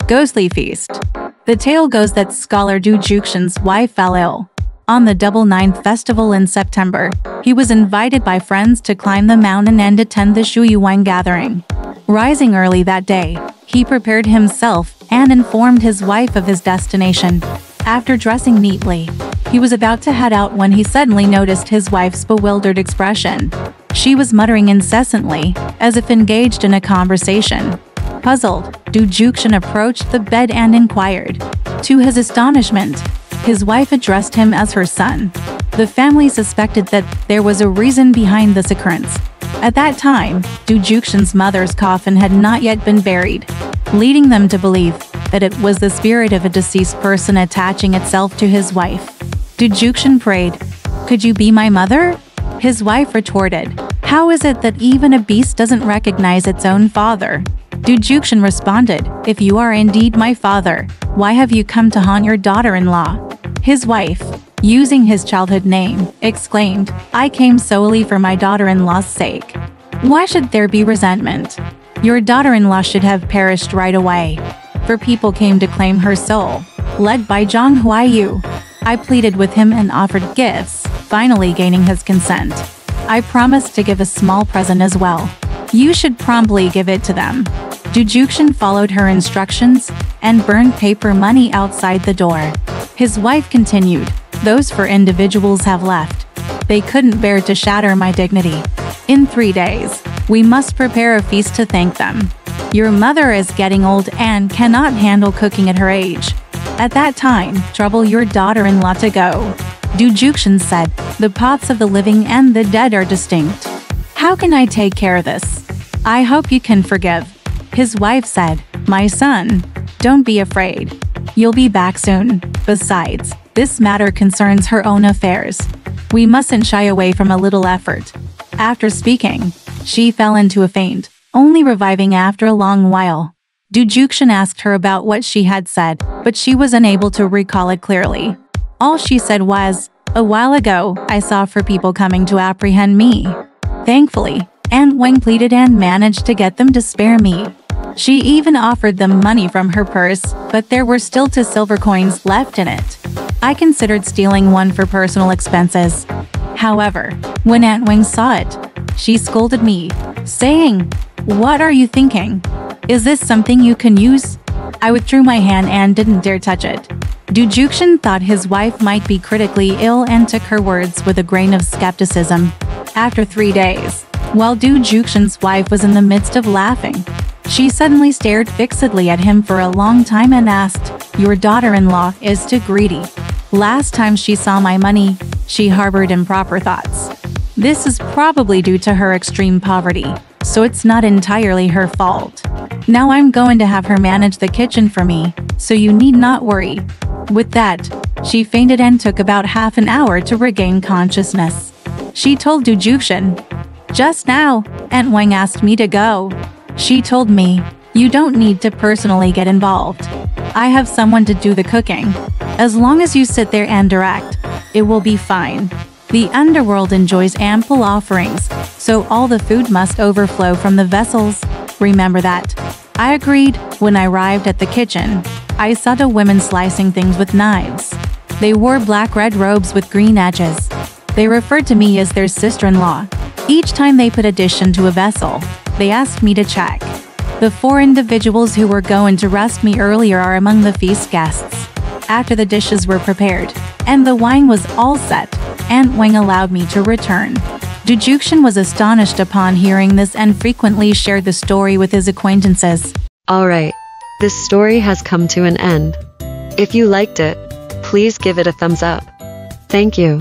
Ghostly Feast. The tale goes that scholar Du Juxian's wife fell ill. On the Double Ninth Festival in September, he was invited by friends to climb the mountain and attend the Shuyuan gathering. Rising early that day, he prepared himself and informed his wife of his destination. After dressing neatly, he was about to head out when he suddenly noticed his wife's bewildered expression. She was muttering incessantly, as if engaged in a conversation. Puzzled, Du Juxian approached the bed and inquired. To his astonishment, his wife addressed him as her son. The family suspected that there was a reason behind this occurrence. At that time, Du Juxian's mother's coffin had not yet been buried, leading them to believe that it was the spirit of a deceased person attaching itself to his wife. Du Juxian prayed, "Could you be my mother?" His wife retorted, "How is it that even a beast doesn't recognize its own father?" Du Juxian responded, "If you are indeed my father, why have you come to haunt your daughter-in-law?" His wife, using his childhood name, exclaimed, "I came solely for my daughter-in-law's sake. Why should there be resentment? Your daughter-in-law should have perished right away." For people came to claim her soul, led by Zhang Huaiyu. I pleaded with him and offered gifts, finally gaining his consent. I promised to give a small present as well. You should promptly give it to them. Du Juxian followed her instructions and burned paper money outside the door. His wife continued, "Those 4 individuals have left. They couldn't bear to shatter my dignity. In 3 days, we must prepare a feast to thank them. Your mother is getting old and cannot handle cooking at her age. At that time, trouble your daughter-in-law to go." Du Juxian said, "The paths of the living and the dead are distinct. How can I take care of this? I hope you can forgive." His wife said, "My son, don't be afraid. You'll be back soon. Besides, this matter concerns her own affairs. We mustn't shy away from a little effort." After speaking, she fell into a faint, only reviving after a long while. Du Juxian asked her about what she had said, but she was unable to recall it clearly. All she said was, "A while ago, I saw 4 people coming to apprehend me. Thankfully, Aunt Wang pleaded and managed to get them to spare me. She even offered them money from her purse, but there were still 2 silver coins left in it. I considered stealing one for personal expenses. However, when Aunt Wang saw it, she scolded me, saying, 'What are you thinking? Is this something you can use?' I withdrew my hand and didn't dare touch it." Du Juxian thought his wife might be critically ill and took her words with a grain of skepticism. After 3 days, while Du Juxian's wife was in the midst of laughing, she suddenly stared fixedly at him for a long time and asked, "Your daughter-in-law is too greedy. Last time she saw my money, she harbored improper thoughts. This is probably due to her extreme poverty, so it's not entirely her fault. Now I'm going to have her manage the kitchen for me, so you need not worry." With that, she fainted and took about half an hour to regain consciousness. She told Du Juxian, "Just now, Aunt Wang asked me to go. She told me, you don't need to personally get involved. I have someone to do the cooking. As long as you sit there and direct, it will be fine. The underworld enjoys ample offerings, so all the food must overflow from the vessels. Remember that." I agreed. When I arrived at the kitchen, I saw 2 women slicing things with knives. They wore black-red robes with green edges. They referred to me as their sister-in-law. Each time they put a dish into a vessel, they asked me to check. The 4 individuals who were going to arrest me earlier are among the feast guests. After the dishes were prepared, and the wine was all set, Aunt Wang allowed me to return. Du Juxian was astonished upon hearing this and frequently shared the story with his acquaintances. Alright, this story has come to an end. If you liked it, please give it a thumbs up. Thank you.